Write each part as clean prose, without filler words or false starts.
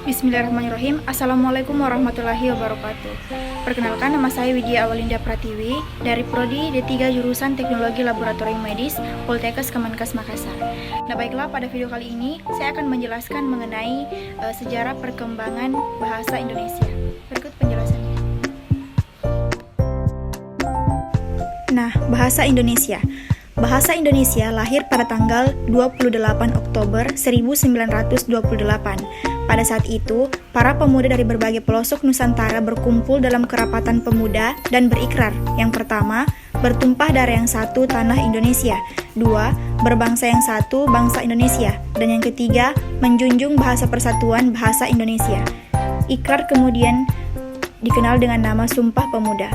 Bismillahirrahmanirrahim. Assalamualaikum warahmatullahi wabarakatuh. Perkenalkan, nama saya Widya Awalinda Pratiwi dari Prodi D3 Jurusan Teknologi Laboratorium Medis Poltekkes Kemenkes Makassar. Nah baiklah, pada video kali ini saya akan menjelaskan mengenai sejarah perkembangan bahasa Indonesia. Berikut penjelasannya. Nah, bahasa Indonesia. Bahasa Indonesia lahir pada tanggal 28 Oktober 1928. Pada saat itu, para pemuda dari berbagai pelosok Nusantara berkumpul dalam kerapatan pemuda dan berikrar. Yang pertama, bertumpah darah yang satu, tanah Indonesia. Dua, berbangsa yang satu, bangsa Indonesia. Dan yang ketiga, menjunjung bahasa persatuan bahasa Indonesia. Ikrar kemudian dikenal dengan nama Sumpah Pemuda.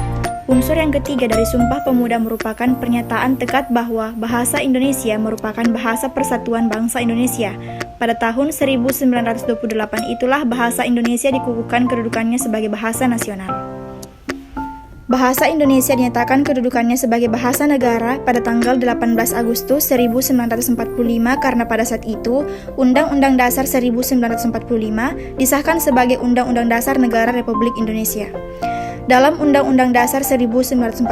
Unsur yang ketiga dari Sumpah Pemuda merupakan pernyataan tekad bahwa bahasa Indonesia merupakan bahasa persatuan bangsa Indonesia. Pada tahun 1928 itulah bahasa Indonesia dikukuhkan kedudukannya sebagai bahasa nasional. Bahasa Indonesia dinyatakan kedudukannya sebagai bahasa negara pada tanggal 18 Agustus 1945 karena pada saat itu Undang-Undang Dasar 1945 disahkan sebagai Undang-Undang Dasar Negara Republik Indonesia. Dalam Undang-Undang Dasar 1945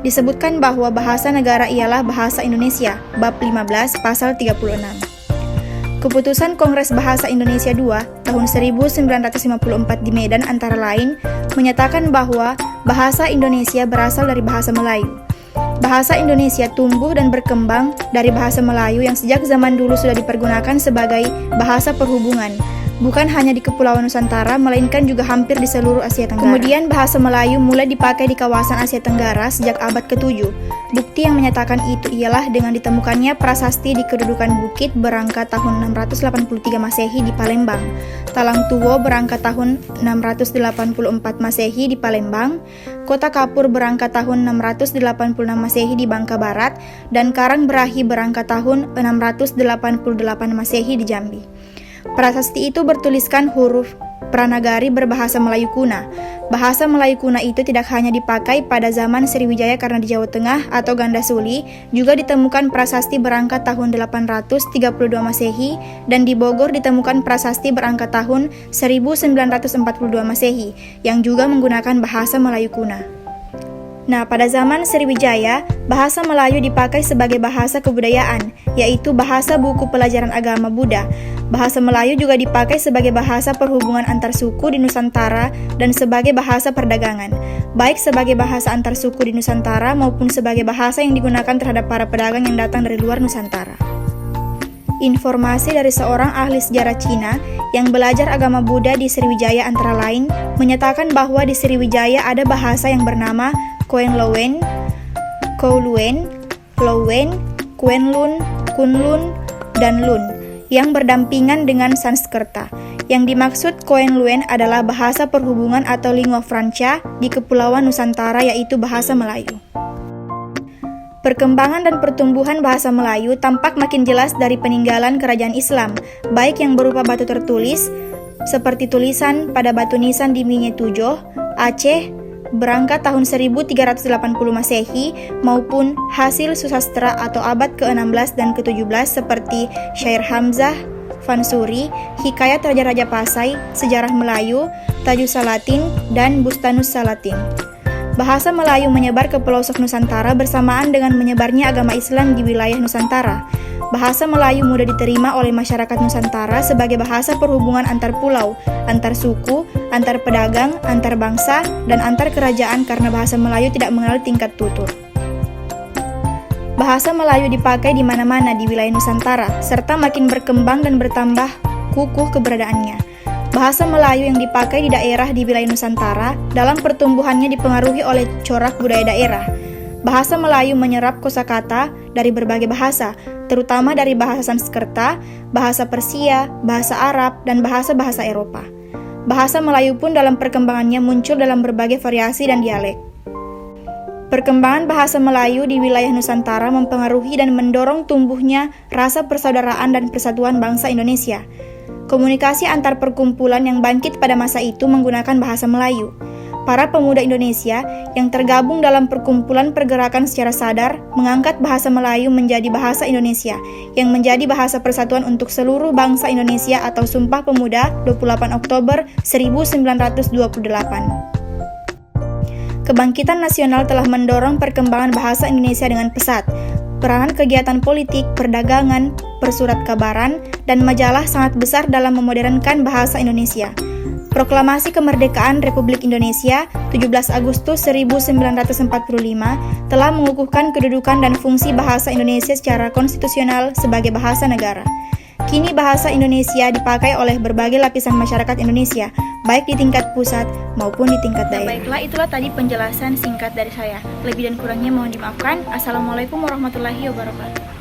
disebutkan bahwa bahasa negara ialah bahasa Indonesia, bab 15 pasal 36. Keputusan Kongres Bahasa Indonesia II tahun 1954 di Medan antara lain menyatakan bahwa bahasa Indonesia berasal dari bahasa Melayu. Bahasa Indonesia tumbuh dan berkembang dari bahasa Melayu yang sejak zaman dulu sudah dipergunakan sebagai bahasa perhubungan, bukan hanya di Kepulauan Nusantara, melainkan juga hampir di seluruh Asia Tenggara. Kemudian bahasa Melayu mulai dipakai di kawasan Asia Tenggara sejak abad ke-7. Bukti yang menyatakan itu ialah dengan ditemukannya prasasti di kedudukan Bukit Berangka tahun 683 Masehi di Palembang, Talang Tuwo Berangka tahun 684 Masehi di Palembang, Kota Kapur Berangka tahun 686 Masehi di Bangka Barat, dan Karang Berahi Berangka tahun 688 Masehi di Jambi. Prasasti itu bertuliskan huruf Pranagari berbahasa Melayu kuna. Bahasa Melayu kuna itu tidak hanya dipakai pada zaman Sriwijaya karena di Jawa Tengah atau Gandasuli, juga ditemukan prasasti berangkat tahun 832 Masehi, dan di Bogor ditemukan prasasti berangkat tahun 1942 Masehi, yang juga menggunakan bahasa Melayu kuna. Nah, pada zaman Sriwijaya, bahasa Melayu dipakai sebagai bahasa kebudayaan, yaitu bahasa buku pelajaran agama Buddha. Bahasa Melayu juga dipakai sebagai bahasa perhubungan antar suku di Nusantara dan sebagai bahasa perdagangan, baik sebagai bahasa antar suku di Nusantara maupun sebagai bahasa yang digunakan terhadap para pedagang yang datang dari luar Nusantara. Informasi dari seorang ahli sejarah Cina yang belajar agama Buddha di Sriwijaya antara lain menyatakan bahwa di Sriwijaya ada bahasa yang bernama Koenlowen, Kowloen, Lowen, Kuenlun, Kunlun, dan Lun yang berdampingan dengan Sanskerta. Yang dimaksud Koenluen adalah bahasa perhubungan atau lingua franca di Kepulauan Nusantara, yaitu bahasa Melayu. Perkembangan dan pertumbuhan bahasa Melayu tampak makin jelas dari peninggalan kerajaan Islam, baik yang berupa batu tertulis, seperti tulisan pada batu nisan di Minye-Tujoh, Aceh, berangkat tahun 1380 Masehi, maupun hasil susastra atau abad ke-16 dan ke-17 seperti Syair Hamzah, Fansuri, Hikayat Raja-Raja Pasai, Sejarah Melayu, Tajus Salatin, dan Bustanus Salatin. Bahasa Melayu menyebar ke pelosok Nusantara bersamaan dengan menyebarnya agama Islam di wilayah Nusantara. Bahasa Melayu mudah diterima oleh masyarakat Nusantara sebagai bahasa perhubungan antar pulau, antar suku, antar pedagang, antar bangsa, dan antar kerajaan karena bahasa Melayu tidak mengenal tingkat tutur. Bahasa Melayu dipakai di mana-mana di wilayah Nusantara, serta makin berkembang dan bertambah kukuh keberadaannya. Bahasa Melayu yang dipakai di daerah di wilayah Nusantara dalam pertumbuhannya dipengaruhi oleh corak budaya daerah. Bahasa Melayu menyerap kosakata dari berbagai bahasa, terutama dari bahasa Sanskerta, bahasa Persia, bahasa Arab, dan bahasa-bahasa Eropa. Bahasa Melayu pun dalam perkembangannya muncul dalam berbagai variasi dan dialek. Perkembangan bahasa Melayu di wilayah Nusantara mempengaruhi dan mendorong tumbuhnya rasa persaudaraan dan persatuan bangsa Indonesia. Komunikasi antar perkumpulan yang bangkit pada masa itu menggunakan bahasa Melayu. para pemuda Indonesia yang tergabung dalam perkumpulan pergerakan secara sadar mengangkat bahasa Melayu menjadi bahasa Indonesia yang menjadi bahasa persatuan untuk seluruh bangsa Indonesia atau Sumpah Pemuda 28 Oktober 1928. Kebangkitan nasional telah mendorong perkembangan bahasa Indonesia dengan pesat. Peranan kegiatan politik, perdagangan, persurat kabaran, dan majalah sangat besar dalam memodernkan bahasa Indonesia. Proklamasi Kemerdekaan Republik Indonesia 17 Agustus 1945 telah mengukuhkan kedudukan dan fungsi bahasa Indonesia secara konstitusional sebagai bahasa negara. Kini bahasa Indonesia dipakai oleh berbagai lapisan masyarakat Indonesia, baik di tingkat pusat maupun di tingkat daerah. Baiklah, itulah tadi penjelasan singkat dari saya. Lebih dan kurangnya mohon dimaafkan. Assalamualaikum warahmatullahi wabarakatuh.